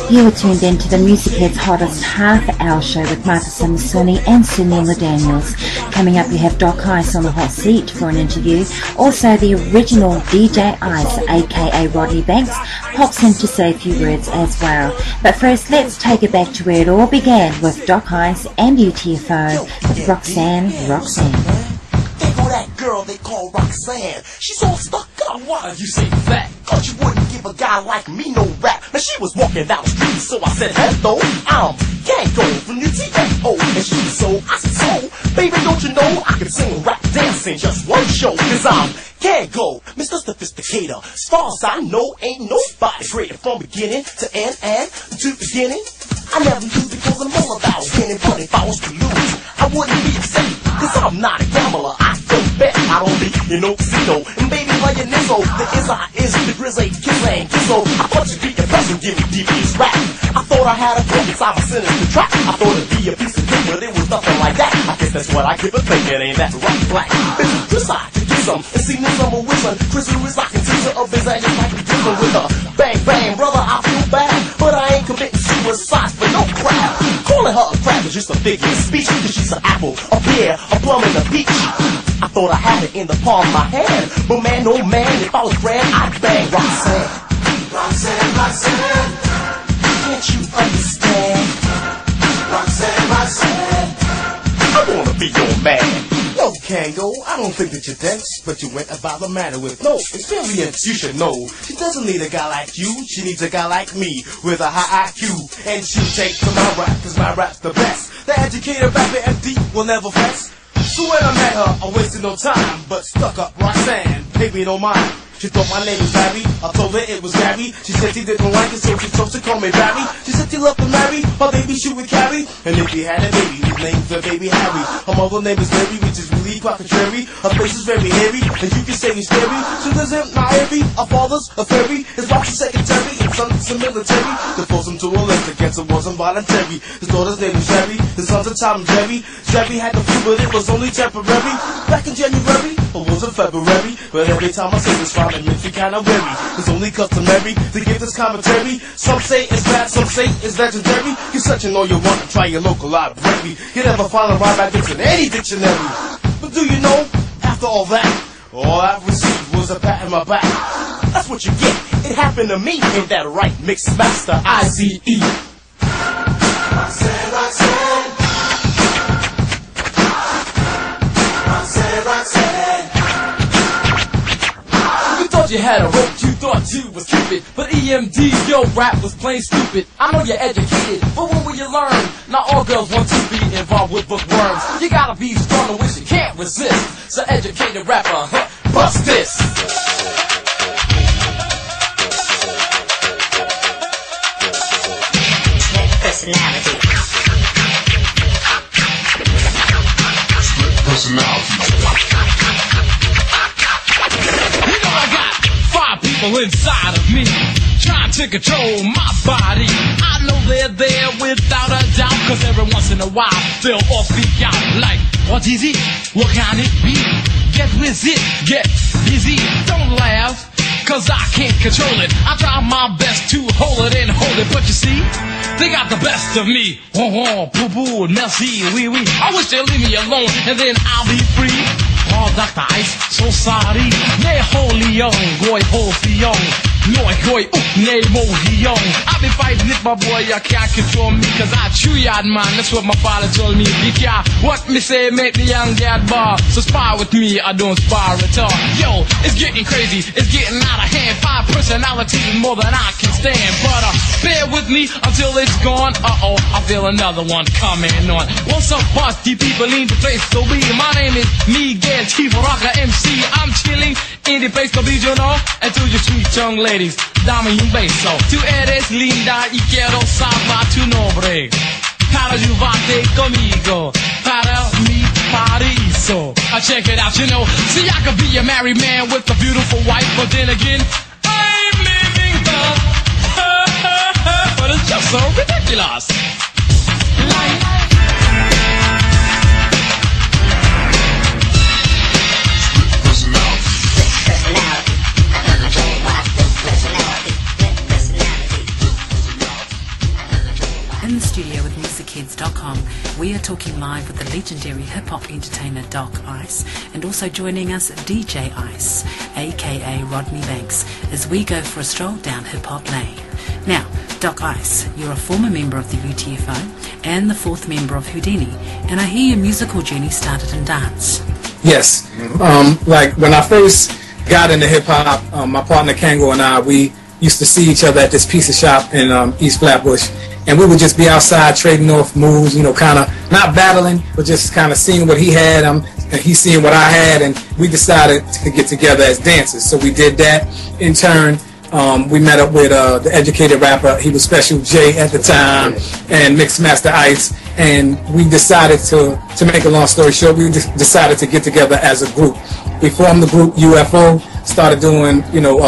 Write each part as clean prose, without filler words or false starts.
You are tuned in to the Muzicheadz Hottest Half Hour Show with Martha Samasoni and Suniula Daniels. Coming up, you have Doc Ice on the hot seat for an interview. Also, the original DJ Ice, aka Rodney Banks, pops in to say a few words as well. But first, let's take it back to where it all began with Doc Ice and UTFO with Roxanne Roxanne. They go that girl they call Roxanne. She's all stuck up. Why you say that? Cause you wouldn't give a guy like me no rap. Now she was walking down the street, so I said, hello, I'm Ghetto from UTFO. And she so, I said, so, baby, don't you know I can sing, rap, dance in just one show? Cause I'm Ghetto, Mr. Sophisticator. As far as I know, ain't nobody greater from beginning to end and to beginning. I never lose because I'm all about winning, but if I was to lose, I wouldn't be upset. Cause I'm not a gambler, I don't bet, I don't be, casino. And baby, like a nizzo, the is the grizzly, kiss and kizzo. I thought you'd be the best and give me DB's rap. I thought I had a book inside my sinister trap. I thought it'd be a piece of cake, but it was nothing like that. I guess that's what I give a thinking, ain't that right, black? Bitch, decide to get some, and see me some of wisdom. Chris Lewis, I can teach her of his ages like a different with her. Bang, bang, brother, I feel bad, but I ain't committing suicide for no crap. Calling her a crab is just a figure of speech, cause she's an apple, a pear, a plum, and a peach. I thought I had it in the palm of my hand, but man, oh man, if I was grand, I'd bang Roxanne. Roxanne, Roxanne, can't you understand? Roxanne, Roxanne, I wanna be your man. No, Kango, I don't think that you're dense, but you went about the matter with no experience. You should know, she doesn't need a guy like you, she needs a guy like me, with a high IQ. And she'll take to my rap, cause my rap's the best. The educated rapper MD will never fess. So when I met her, I wasted no time, but stuck up Roxanne, paid me no mind. She thought my name was Barry, I told her it was Gary. She said she didn't like it, so she chose to call me Barry. She said she loved to marry, her baby she would carry. And if he had a baby, his name's the baby Harry. Her mother name is Mary, which is really quite contrary. Her face is very hairy, and you can say he's scary. She lives in Miami, our father's a fairy. His wife's a secretary, his son's a military. To force him to enlist against it wasn't voluntary. His daughter's name is Sherry, his son's a Tom and Jerry. Sherry had the flu, but it was only temporary. Back in January, or was it February? But every time I say this rhyme, it makes me kinda weary. It's only customary to give this commentary. Some say it's bad, some say it's legendary. You're searching all you want to try your local library. You never find a rhyme like this in any dictionary. But do you know, after all that, all I received was a pat on my back. That's what you get. It happened to me. Ain't that right, Mix Master ICE? Roxanne, Roxanne, Roxanne, Roxanne. You thought you had a rope, you thought you was Cupid, but EMD, your rap was plain stupid. I know you're educated, but when will you learn? Not all girls want to be involved with bookworms. You gotta be strong in which you can't resist. So educated rapper, bust this. Personality. You know I got 5 people inside of me trying to control my body. I know they're there without a doubt, cause every once in a while they'll all speak out like, what is it? What can it be? Get with it, get busy. Don't laugh, cause I can't control it. I try my best to hold it and hold it, but you see, they got the best of me. Oh, boo boo, merci, oui, oui. I wish they'd leave me alone and then I'll be free. Oh, Dr. Ice, so sorry. Ne holy young, goy holy young. Noi goy ne mohi young. I be fighting it, my boy, you can't control me, cause I chew yard man, that's what my father told me. You can't, what me say, make the young dad bar. So spar with me, I don't spar at all. Yo, it's getting crazy, it's getting out of hand. 5 personalities more than I can stand. But bear with me until it's gone. Uh-oh, I feel another one coming on. What's up, party people in the place to be? My name is Miguel Chief Rocker MC. I'm chilling in the place to be, you know. And to your sweet young ladies, dame un beso. Tú eres linda y quiero saber tu nombre. Para ayudarte conmigo, para mi paraíso. Check it out, you know. See, I could be a married man with a beautiful wife, but then again, I'm living the but it's just so ridiculous. talking live with the legendary hip-hop entertainer Doc Ice, and also joining us DJ Ice, aka Rodney Banks, as we go for a stroll down hip-hop lane. Now, Doc Ice, you're a former member of the UTFO and the fourth member of Whodini, and I hear your musical journey started in dance. Yes, like when I first got into hip-hop, my partner Kango and I, we used to see each other at this pizza shop in East Flatbush, and we would just be outside trading off moves, you know, kind of not battling, but just kind of seeing what he had, and he seeing what I had, and we decided to get together as dancers. So we did that. In turn, we met up with the educated rapper. He was Special J at the time, and Mixmaster Ice, and we decided to make a long story short, we decided to get together as a group. We formed the group UFO, started doing, you know,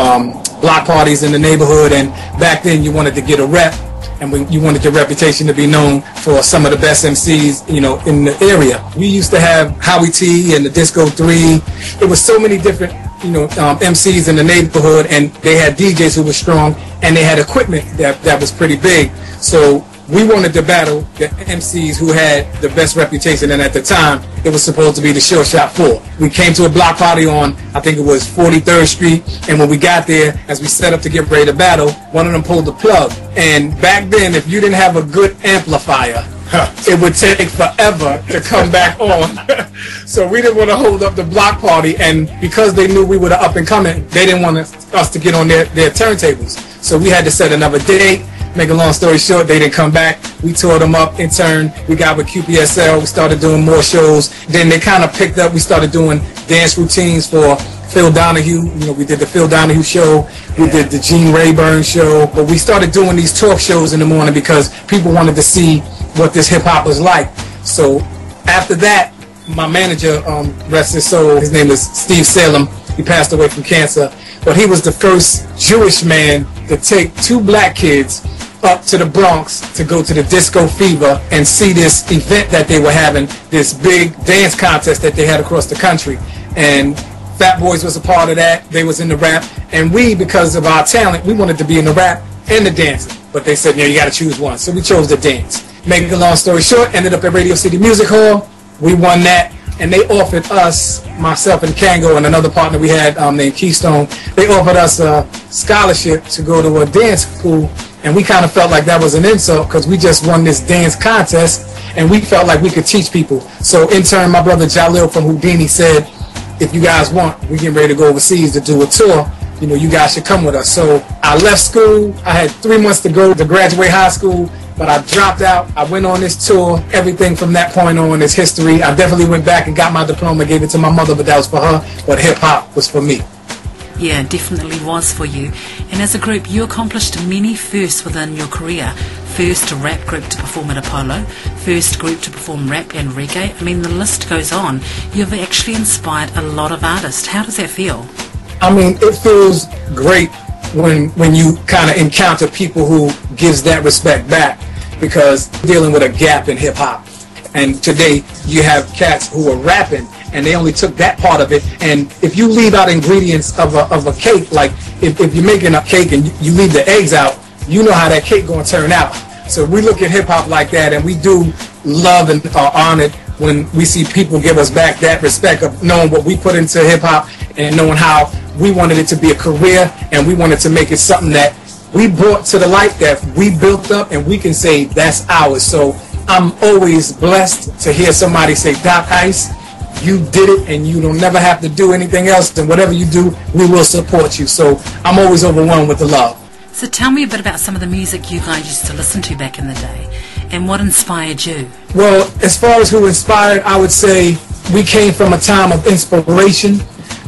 block parties in the neighborhood, and back then you wanted to get a rep, and you wanted your reputation to be known for some of the best MCs, you know, in the area. We used to have Howie T and the Disco 3. It was so many different, you know, MCs in the neighborhood, and they had DJs who were strong, and they had equipment that was pretty big. So we wanted to battle the MCs who had the best reputation, and at the time, it was supposed to be the Short Shot 4. We came to a block party on, I think it was 43rd Street, and when we got there, as we set up to get ready to battle, one of them pulled the plug. And back then, if you didn't have a good amplifier, it would take forever to come back on. So we didn't want to hold up the block party, and because they knew we were the up and coming, they didn't want us to get on their turntables. So we had to set another date. Make a long story short, they didn't come back. We tore them up. In turn, we got with QPSL. We started doing more shows. Then they kind of picked up. We started doing dance routines for Phil Donahue. You know, we did the Phil Donahue show. We did the Gene Rayburn show. But we started doing these talk shows in the morning because people wanted to see what this hip hop was like. So after that, my manager, rest his soul, his name is Steve Salem. He passed away from cancer. But he was the first Jewish man to take two black kids up to the Bronx to go to the Disco Fever and see this event that they were having, this big dance contest that they had across the country. And Fat Boys was a part of that. They was in the rap. And we, because of our talent, we wanted to be in the rap and the dancing. But they said, you got to choose one. So we chose the dance. Making a long story short, ended up at Radio City Music Hall. We won that. And they offered us, myself and Kango and another partner we had named Keystone, they offered us a scholarship to go to a dance school. And we kind of felt like that was an insult because we just won this dance contest and we felt like we could teach people. So in turn, my brother Jalil from Whodini said, if you guys want, we getting ready to go overseas to do a tour. You know, you guys should come with us. So I left school. I had 3 months to go to graduate high school, but I dropped out. I went on this tour. Everything from that point on is history. I definitely went back and got my diploma, gave it to my mother, but that was for her. But hip-hop was for me. Yeah, definitely was for you. And as a group, you accomplished many firsts within your career. First rap group to perform at Apollo, first group to perform rap and reggae. I mean, the list goes on. You've actually inspired a lot of artists. How does that feel? I mean, it feels great when you kind of encounter people who gives that respect back, because dealing with a gap in hip-hop. And today, you have cats who are rapping, and they only took that part of it. And if you leave out ingredients of a cake, like if you're making a cake and you leave the eggs out, you know how that cake going to turn out. So we look at hip-hop like that, and we do love and are honored when we see people give us back that respect of knowing what we put into hip-hop and knowing how we wanted it to be a career, and we wanted to make it something that we brought to the light, that we built up, and we can say that's ours. So I'm always blessed to hear somebody say, Doc Ice, you did it, and you don't never have to do anything else. And whatever you do, we will support you. So I'm always overwhelmed with the love. So tell me a bit about some of the music you guys used to listen to back in the day, and what inspired you? Well, as far as who inspired, I would say we came from a time of inspiration,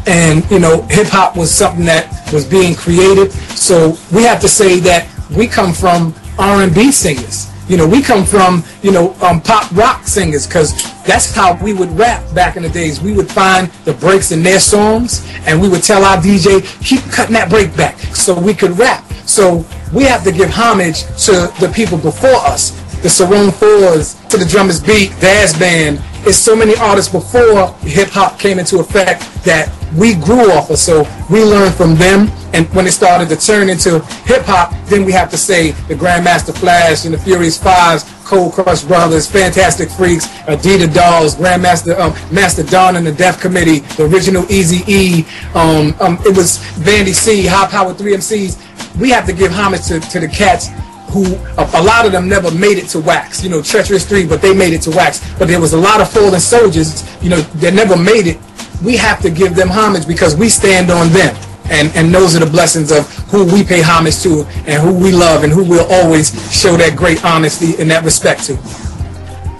and you know, hip-hop was something that was being created. So we have to say that we come from R&B singers. You know, we come from, you know, pop rock singers, because that's how we would rap back in the days. We would find the breaks in their songs, and we would tell our DJ, keep cutting that break back so we could rap. So we have to give homage to the people before us, the Sarone Fours, to the Drummers Beat, Daz Band. There's so many artists before hip-hop came into effect that we grew off of, so we learned from them. And when it started to turn into hip-hop, then we have to say the Grandmaster Flash and the Furious Fives, Cold Crush Brothers, Fantastic Freaks, Adidas Dolls, Grandmaster, Master Don and the Deaf Committee, the original Eazy-E, it was Vandy C, High Power 3 MCs. We have to give homage to the cats who, a lot of them never made it to wax. You know, Treacherous 3, but they made it to wax. But there was a lot of fallen soldiers, you know, that never made it. We have to give them homage because we stand on them. And those are the blessings of who we pay homage to and who we love and who we'll always show that great honesty and that respect to.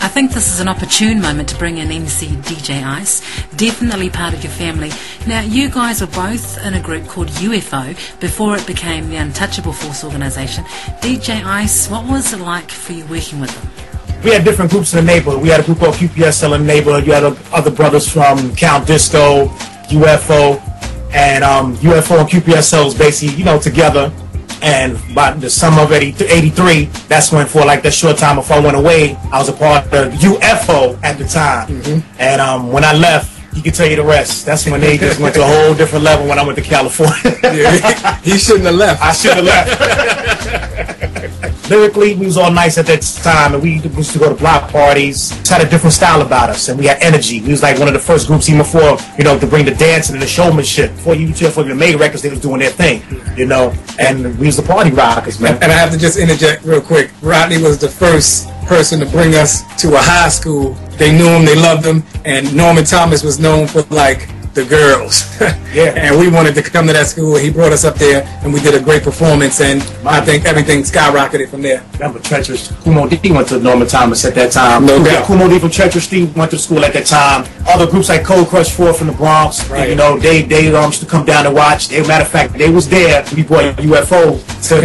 I think this is an opportune moment to bring in MC DJ Ice, definitely part of your family. Now, you guys were both in a group called UFO before it became the Untouchable Force organisation. DJ Ice, what was it like for you working with them? We had different groups in the neighborhood. We had a group called QPSL in the neighborhood. You had other brothers from Count Disco, UFO, and UFO and QPSL was basically, you know, together. And by the summer of 83, that's when, for like that short time before I went away, I was a part of UFO at the time. And when I left, he could tell you the rest. That's when they just went to a whole different level when I went to California. Yeah, he shouldn't have left. I should have left. Lyrically, we was all nice at that time, and we used to go to block parties. Just had a different style about us, and we had energy. We was like one of the first groups, even before, you know, to bring the dancing and the showmanship. Before UTFO even made records, they was doing their thing, you know. And we was the party rockers, man. And I have to just interject real quick. Rodney was the first person to bring us to a high school. They knew him, they loved him, and Norman Thomas was known for like the girls. Yeah. And we wanted to come to that school. He brought us up there, and we did a great performance, and I think everything skyrocketed from there. Remember, Treacherous Kumo D went to Norman Thomas at that time. No doubt. Kumo D from Treacherous Steve went to school at that time. Other groups like Cold Crush 4 from the Bronx, right. You know, they used to come down and watch. Matter of fact, they was there. We brought UFO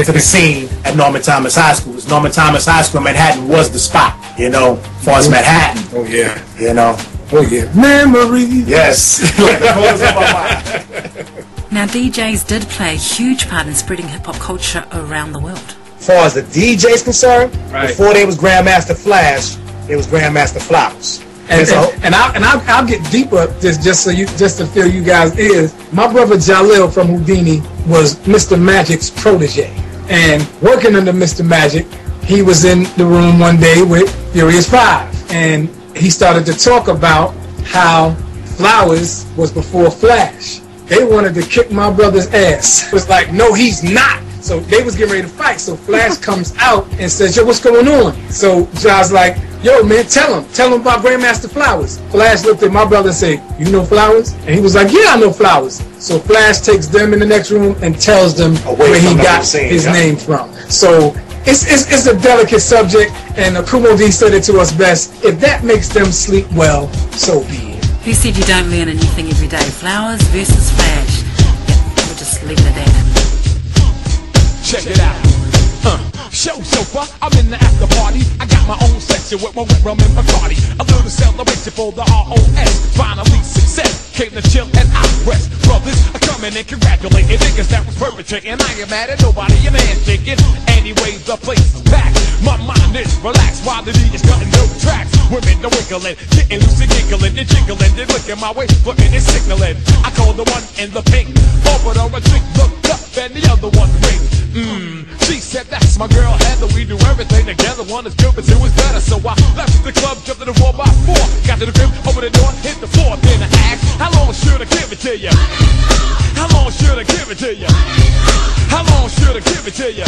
to the scene at Norman Thomas High School. Norman Thomas High School in Manhattan was the spot, you know, as far as Manhattan. Oh, yeah. You know. Oh, yeah. Memories. Yes. Like the corners of my mind. Now, DJs did play a huge part in spreading hip-hop culture around the world. As far as the DJs concerned, before they was Grandmaster Flash, it was Grandmaster Flowers. And I'll get deeper just to fill you guys' ears. My brother Jalil from Whodini was Mr. Magic's protege, and working under Mr. Magic, he was in the room one day with Furious 5, and he started to talk about how Flowers was before Flash. They wanted to kick my brother's ass. It was like, no, he's not. So they was getting ready to fight. So Flash comes out and says, yo, what's going on? So John's like, yo, man, tell him about Grandmaster Flowers. Flash looked at my brother and said, you know Flowers? And he was like, yeah, I know Flowers. So Flash takes them in the next room and tells them where he got his name from. So it's a delicate subject, and Kumo D said it to us best. If that makes them sleep well, so be it. Who said you don't learn anything every day? Flowers versus Flash. Yeah, we'll just leave it at that. Check it out. Show sofa, I'm in the after party. I got my own section with my rum and Bacardi. A little celebration for the ROS. Finally success, came to chill and I rest. Brothers are coming and congratulating niggas that was perpetrating. I am mad at nobody, your man shaking. Anyway, the place is packed. My mind is relaxed while the DJ's cutting no tracks. Women are wiggling, getting loose and giggling and jiggling. They looking my way, flipping and signaling. I call the one in the pink. Over a drink, looked up and the other one ring. She said that's my girl Heather. We do everything together. One is good, but two is better. So I left the club, jumped in the 4x4, got to the crib, opened the door, hit the floor, then I asked, how long should I give it to you? How long should I give it to you? How long should I give it to you?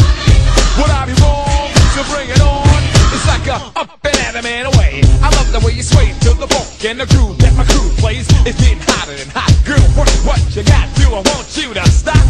Would I be wrong to bring it on? It's like a up and at 'em and away. I love the way you sway to the funk and the groove that my crew plays. It's getting hotter than hot. Girl, work what you got to. I want you to stop.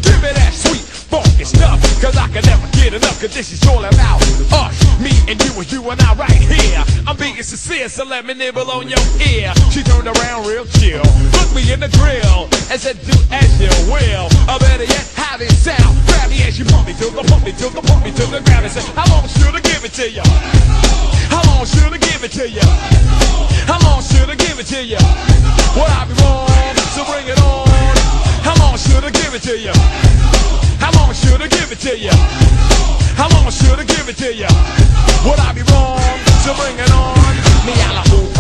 Give me that sweet funky stuff, cause I can never get enough. Cause this is all about us, me and you and I right here. I'm being sincere, so let me nibble on your ear. She turned around real chill, looked me in the grill, and said, do as you will. Or better yet, how this sound? Grab me as you pump me till the pump me till the pump me till the grab me. Say, how long should I give it to you? How long should I give it to you? How long should I give it to you? Would I be wrong? So bring it on. How long should I give it to you? How long should I give it to you? How long should I give it to you? Would I be wrong? So bring it on. Me a la ooh,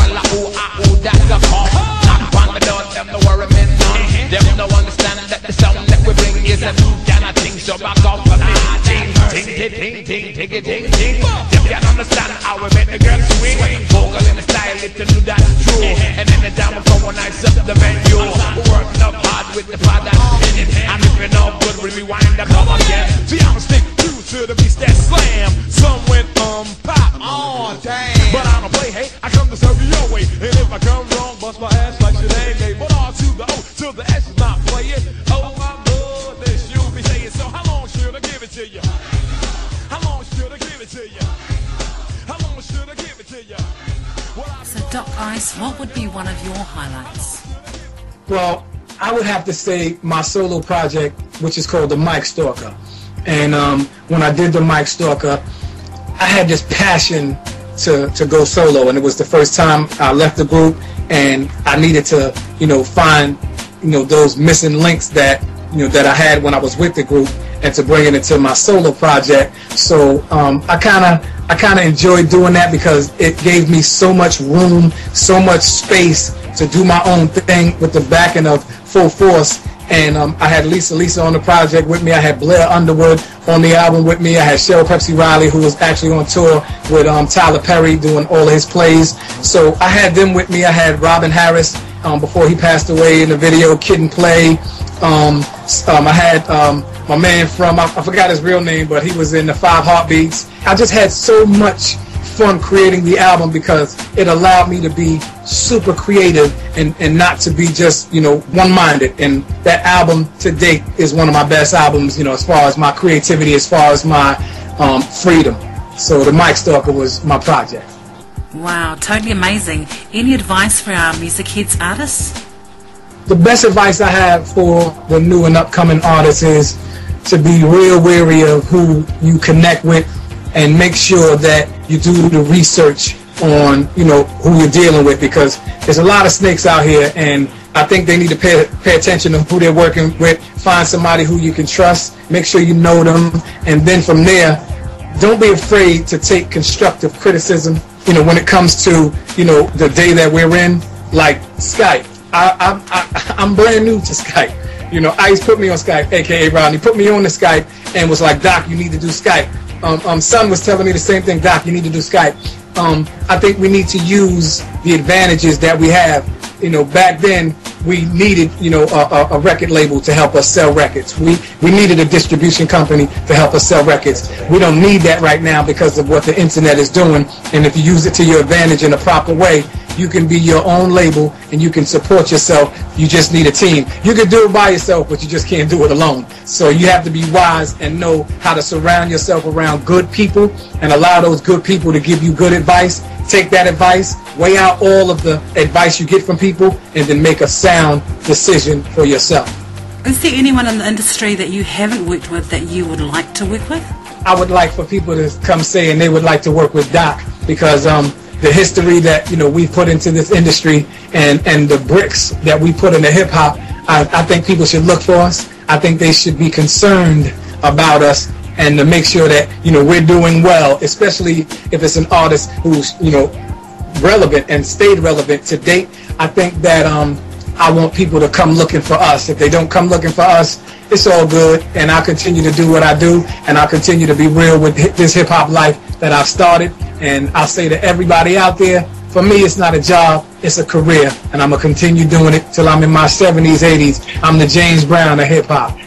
that's the call. Knock on the door, them no worry me none. Them no understand that the sound that we bring is a new kind of thing. So back off of me, ting, ting. ting, ting, ting, ting, ting, ting. If you understand how we make the girls swing, vocal in the style, if you do that true. And then the dame will come when I set the venue. We're working up hard with the father in it. And if you're not good, we rewind and come again. See, I'm stick true to the beast that slam. Some went pop. Oh, damn. But I don't play, hey, I come to serve you your way. And if I come wrong, bust my ass like shit ain't gay. But all to the O, to the S is not playing. Oh, my goodness, you be saying so. How long should I give it to you? How long should I give it to you? How long should I give it to you? So, Doc Ice, what would be one of your highlights? Well, I would have to say my solo project, which is called the Mike Stalker. And when I did the Mike Stalker, I had this passion to go solo, and it was the first time I left the group, and I needed to, find, those missing links that, that I had when I was with the group, and to bring it into my solo project. So I kind of enjoyed doing that because it gave me so much room, so much space to do my own thing with the backing of Full Force. And I had Lisa on the project with me. I had Blair Underwood on the album with me. I had Cheryl Pepsi Riley, who was actually on tour with Tyler Perry doing all of his plays. So I had them with me. I had Robin Harris before he passed away in the video, Kid and Play. I had my man from, I forgot his real name, but he was in the 5 Heartbeats. I just had so much fun creating the album because it allowed me to be super creative and not to be just, one-minded. And that album to date is one of my best albums, as far as my creativity, as far as my freedom. So the Mike Stalker was my project. Wow, totally amazing. Any advice for our Muzicheadz artists? The best advice I have for the new and upcoming artists is to be real wary of who you connect with, and make sure that you do the research on, who you're dealing with, because there's a lot of snakes out here, and I think they need to pay attention to who they're working with. Find somebody who you can trust, make sure you know them, and then from there, don't be afraid to take constructive criticism, when it comes to, the day that we're in, like Skype. I'm brand new to Skype. Ice put me on Skype, aka Rodney, put me on the Skype and was like, Doc, you need to do Skype. Son was telling me the same thing, Doc, you need to do Skype. I think we need to use the advantages that we have. Back then we needed, a record label to help us sell records. We needed a distribution company to help us sell records. We don't need that right now because of what the internet is doing. And if you use it to your advantage in a proper way, you can be your own label and you can support yourself. You just need a team. You can do it by yourself, but you just can't do it alone. So you have to be wise and know how to surround yourself around good people and allow those good people to give you good advice. Take that advice, weigh out all of the advice you get from people, and then make a sound decision for yourself. Is there anyone in the industry that you haven't worked with that you would like to work with? I would like for people to come say and they would like to work with Doc, because the history that we put into this industry and the bricks that we put into hip hop, I think people should look for us. I think they should be concerned about us and to make sure that we're doing well, especially if it's an artist who's relevant and stayed relevant to date. I think that I want people to come looking for us. If they don't come looking for us, it's all good, and I'll continue to do what I do, and I'll continue to be real with this hip hop life that I've started. And I'll say to everybody out there, for me, it's not a job, it's a career, and I'm gonna continue doing it till I'm in my 70s, 80s. I'm the James Brown of hip hop.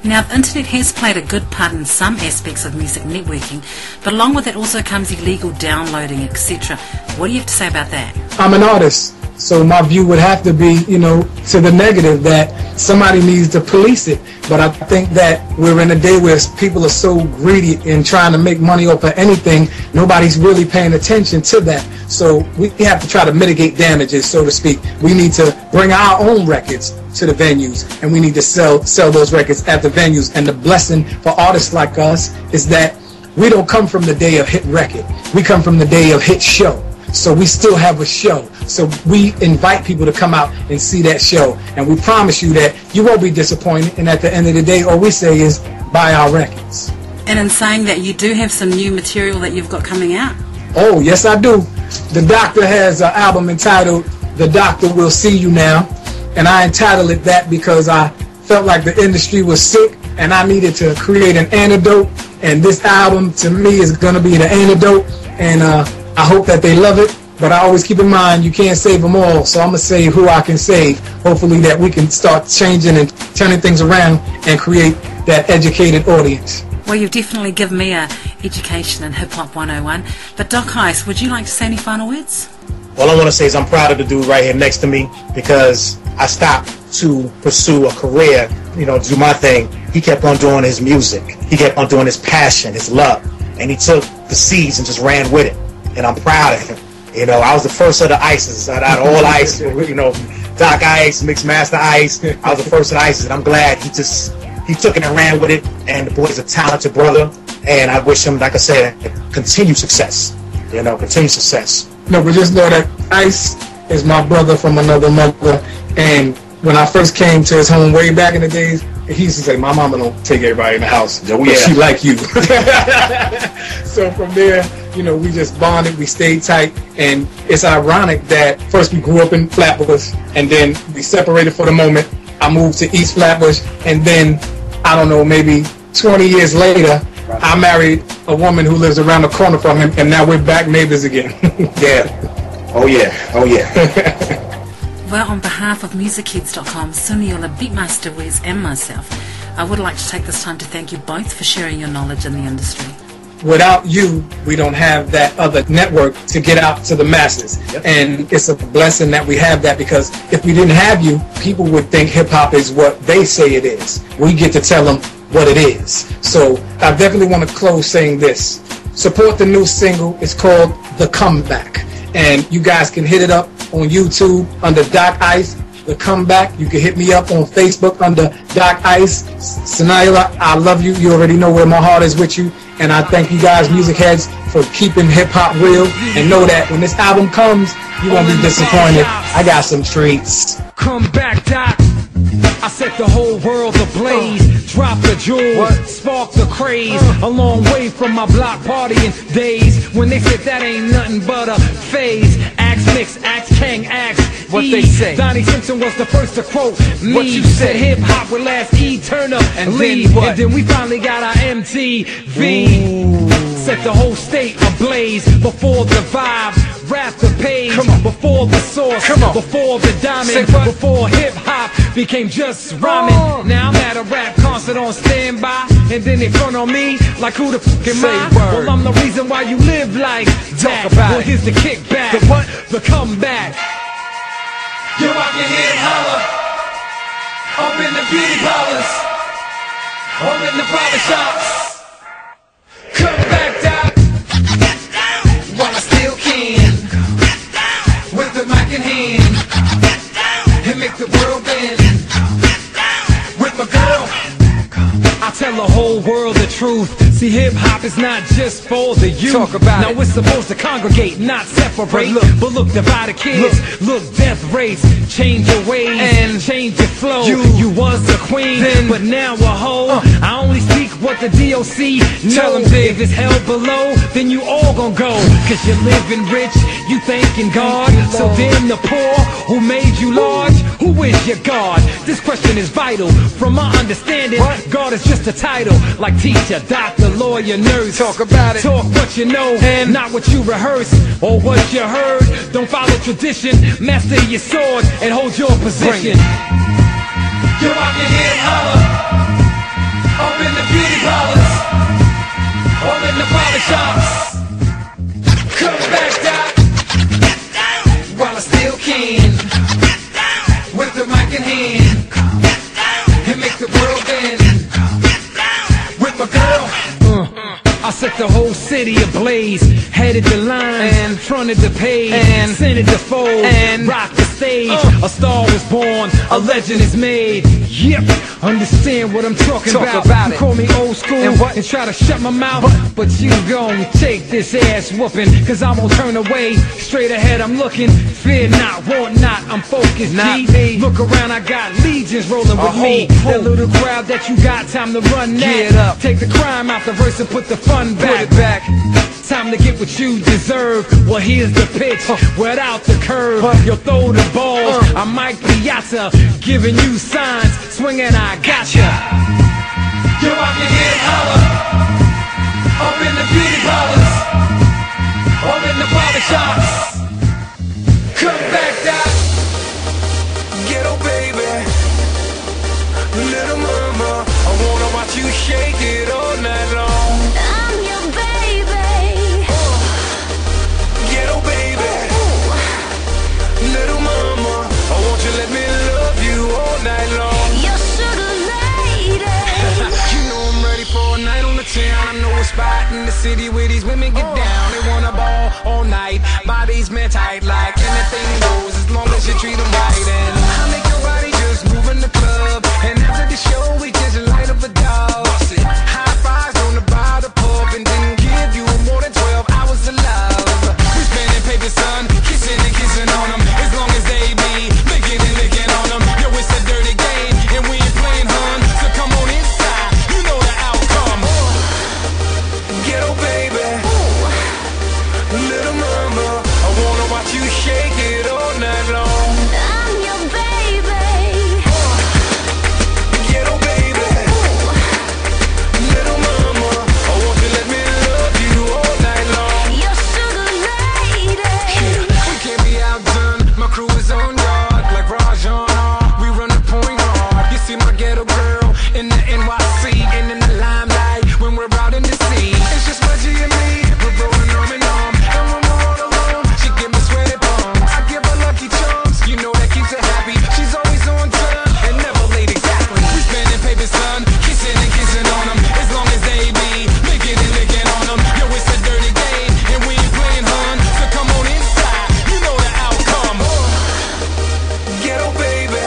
Now, the internet has played a good part in some aspects of music networking, but along with it also comes illegal downloading, etc. What do you have to say about that? I'm an artist, so my view would have to be, to the negative, that somebody needs to police it. But I think that we're in a day where people are so greedy in trying to make money off of anything, nobody's really paying attention to that. So we have to try to mitigate damages, so to speak. We need to bring our own records to the venues, and we need to sell those records at the venues. And the blessing for artists like us is that we don't come from the day of hit record. We come from the day of hit show. So we still have a show. So we invite people to come out and see that show. And we promise you that you won't be disappointed. And at the end of the day, all we say is buy our records. And in saying that, you do have some new material that you've got coming out? Oh, yes, I do. The Doctor has an album entitled The Doctor Will See You Now. And I entitled it that because I felt like the industry was sick and I needed to create an antidote. And this album, to me, is going to be the antidote. And I hope that they love it. But I always keep in mind, you can't save them all. So I'm going to say who I can save. Hopefully that we can start changing and turning things around and create that educated audience. Well, you've definitely given me a education in Hip Hop 101. But Doc Ice, would you like to say any final words? All I want to say is I'm proud of the dude right here next to me, because I stopped to pursue a career, you know, do my thing. He kept on doing his music. He kept on doing his passion, his love. And he took the seeds and just ran with it. And I'm proud of him. You know, I was the first of the Ices, out of all Ice, you know, Doc Ice, Mixed Master Ice. I was the first of the Ices, and I'm glad he took it and ran with it. And the boy's a talented brother, and I wish him, like I said, continued success. You know, continued success. No, but just know that Ice is my brother from another mother. And when I first came to his home way back in the days, he used to say, my mama don't take everybody in the house, but she like you. So from there, you know, we just bonded, we stayed tight, and it's ironic that first we grew up in Flatbush, and then we separated for the moment. I moved to East Flatbush, and then, I don't know, maybe 20 years later, I married a woman who lives around the corner from him, and now we're back neighbors again. Yeah. Oh yeah. Oh yeah. Well, on behalf of Muzicheadz.com, Suniula, Beatmaster Wiz, and myself, I would like to take this time to thank you both for sharing your knowledge in the industry. Without you, we don't have that other network to get out to the masses. Yep. And it's a blessing that we have that, because if we didn't have you, people would think hip-hop is what they say it is. We get to tell them what it is. So I definitely want to close saying this. Support the new single. It's called The Comeback. And you guys can hit it up on YouTube under Doc Ice, The Comeback. You can hit me up on Facebook under Doc Ice. Suniula, I love you. You already know where my heart is with you. And I thank you guys, music heads, for keeping hip-hop real. And know that when this album comes, you won't be disappointed. I got some treats. Come back, Doc. I set the whole world ablaze. Drop the jewels, spark the craze. A long way from my block partying days, when they said that ain't nothing but a phase. Axe Mix, Axe Kang, Axe what they say. Donnie Simpson was the first to quote me. What you said hip hop would last eternal and leave. And then we finally got our MTV. Set the whole state ablaze. Before the vibes, rap the page. Before the source, before the diamond, before hip hop became just rhyming. Now I'm at a rap concert on standby, and then they front on me like who the fuck am I? Well, I'm the reason why you live like that. Well, here's the kickback, the what? The comeback. Yo, I can hear them holler up in the beauty parlors, up in the barber shops. Come back, Doc, while I still can, with the mic in hand, and make the world bend. With my girl, I tell the whole world the truth. See, hip-hop is not just for the youth. Talk about now, it's supposed to congregate, not separate. But look, divided kids, look, death race. Change your ways and change your flow. You was a queen, then, but now a hoe. I only speak what the DOC tell them. If it's hell below, then you all gon' go. Cause you're living rich, you thanking God. So damn the poor who made you large. Who is your God? This question is vital. From my understanding, God is just a title, like teacher, doctor, lawyer, nurse. Talk about it. Talk what you know, and not what you rehearse or what you heard. Don't follow tradition. Master your sword and hold your position. Yo, I can hear him holler up in the beauty parlors, up in the barber shops. Come back, Doc, while I still can, with the mic in hand, and make the world bend. With my girl, I set the whole city ablaze. Headed the line and fronted the page and scented the fold and rocked the stage. A star was born, a legend is made. Yep, understand what I'm talking about. You call me old school and try to shut my mouth, but you gon' take this ass whooping. Cause I won't turn away, straight ahead I'm looking. Fear not, want not, I'm focused, G. Look around, I got legions rolling with me. That little crowd that you got, time to run that. Take the crime out the verse and put the fun back. Time to get what you deserve. Well, here's the pitch, without the curve. You'll throw the balls, I'm Mike Piazza, giving you signs, swinging I gotcha. Yo, I can hear him holler up in the beauty parlors, up in the barber shops. Come back, Doc. Ghetto baby, little mama, I wanna watch you shake it all night long. I'm your baby. Ghetto baby, little mama, I want you to let me love you all night long. Your sugar lady. You know I'm ready for a night on the town. I know a spot in the city where these women get down. They wanna ball all night, bodies man tight like anything goes as long as you treat them right. And I make your body just move in the club. And after the show we just light up a dog. High fives on the bar, the pub, and then give you more than 12 hours of love. We spending paper, son, kissing and kissing on them. As long as they be licking and licking on them. Yo, it's a dirty game, and we ain't playing, hun. So come on inside, you know the outcome. Ghetto baby, little mama, I wanna watch you shake it all night long. I'm your baby. Ghetto baby, little mama, I want you to let me love you all night long. Your sugar lady. We can't be outdone, my crew is on guard like Rajon. We run the point hard. You see my ghetto girl in the NYC and in the limelight when we're out in the sea. It's just my G and me, we're rolling arm in arm. And when we're all alone, she give me sweaty palms. I give her lucky charms, you know that keeps her happy. She's always on time and never late exactly. We spending paper, son, kissing and kissing on them. As long as they be licking and licking on them. Yo, it's a dirty game and we ain't playing, hun. So come on inside, you know the outcome. Ghetto baby,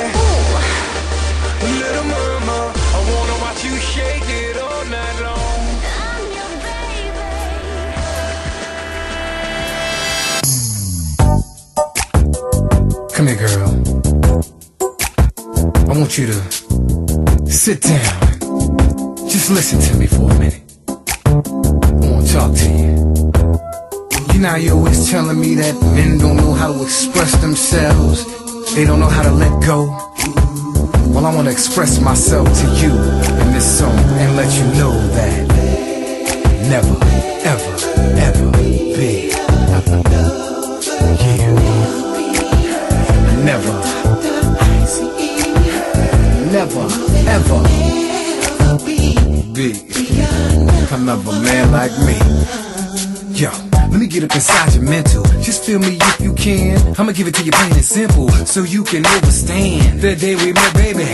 little mama, I wanna watch you shake it all night long. I'm your baby. Come here, girl. I want you to sit down. Just listen to me for a minute. I want to talk to you. You know, you're always telling me that men don't know how to express themselves. They don't know how to let go. Well, I want to express myself to you in this song and let you know that never, ever, ever be. Yeah. Never, never, ever be another man like me. Yo, let me get up inside your mental. Just feel me if you can. I'ma give it to you plain and simple, so you can understand. The day we met, baby,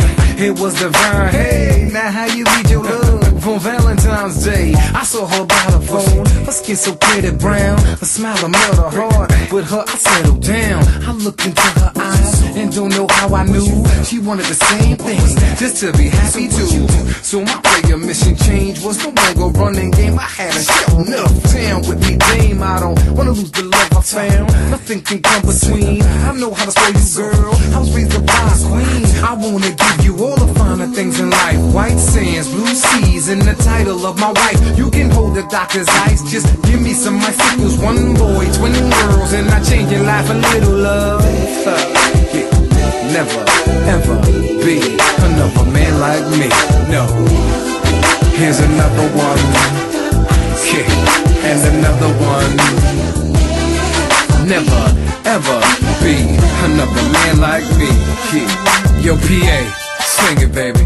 it was divine. Hey, now how you read your love on Valentine's Day? I saw her by the phone, her skin so pretty brown, her smile a melt her heart. With her, I settled down. I looked into her eyes and don't know how I knew she wanted the same thing, just to be happy too. So my prayer mission change was no longer running game. I had a show enough town with me, dame. I don't wanna lose the love I found. Nothing can come between. I know how to spoil you, girl. I was raised up by a queen. I wanna give you all the finer things in life. White sands, blue seas, and the title of my wife. You can hold the doctor's ice. Just give me some icicles. One boy, 20 girls, and I change your life a little, love. Yeah. Never, ever be another man like me. No. Here's another one. Yeah. And another one. Never, ever be another man like me. Yeah. Yo, PA, sing it, baby.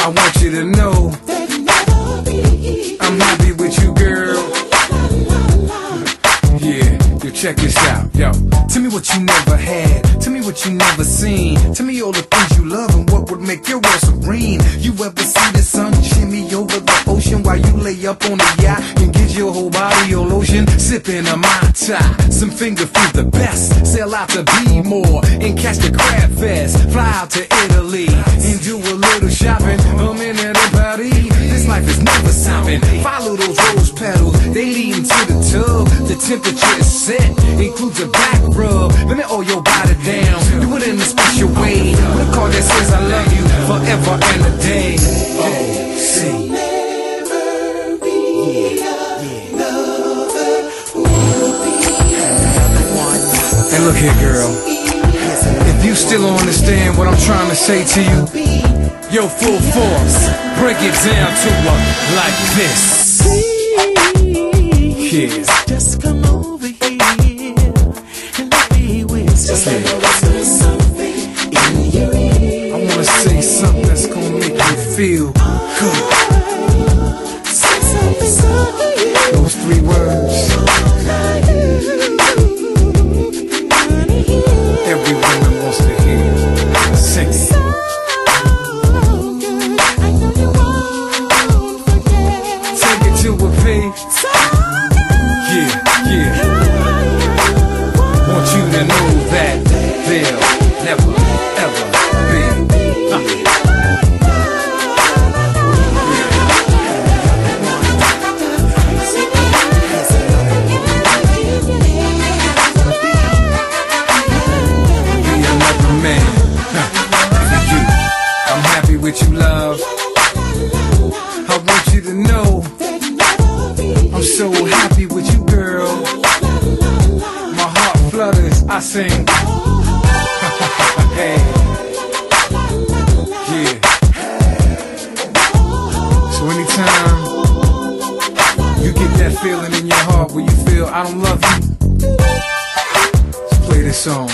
I want you to know I'm happy with you, girl. Yeah, yo, check this out, yo. Tell me what you never had. Tell me what you never seen. Tell me all the things you love and what would make your world serene. You ever see the sun shimmy over the ocean while you lay up on the yacht and get your whole body all lotion? Sipping a Mai Tai, some finger food the best. Sail out to be more and catch the crab fest. Fly out to Italy and do a little shopping. I'm in at a party. This life is never stopping. Follow those rose petals, they lead into the tub. The temperature is set, includes a back rub. Let me oil your body down, do it in a special way. With a card that says I love you forever and a day. Oh, see. And look here, girl. If you still don't understand what I'm trying to say to you, Yo, full force, break it down to her like this. Yeah. Just come over here and let me whisper something in your ear. I wanna say something that's gonna make you feel good. Say something. Those 3 words. Every woman wants to hear. Sing it. To a P. Yeah. Want you to know that there'll never, ever be. Be another man. For you. I'm happy with you, love. I want you to know I'm so happy with you, girl. My heart flutters, I sing. Hey. Yeah. So anytime you get that feeling in your heart where you feel I don't love you, just play this song.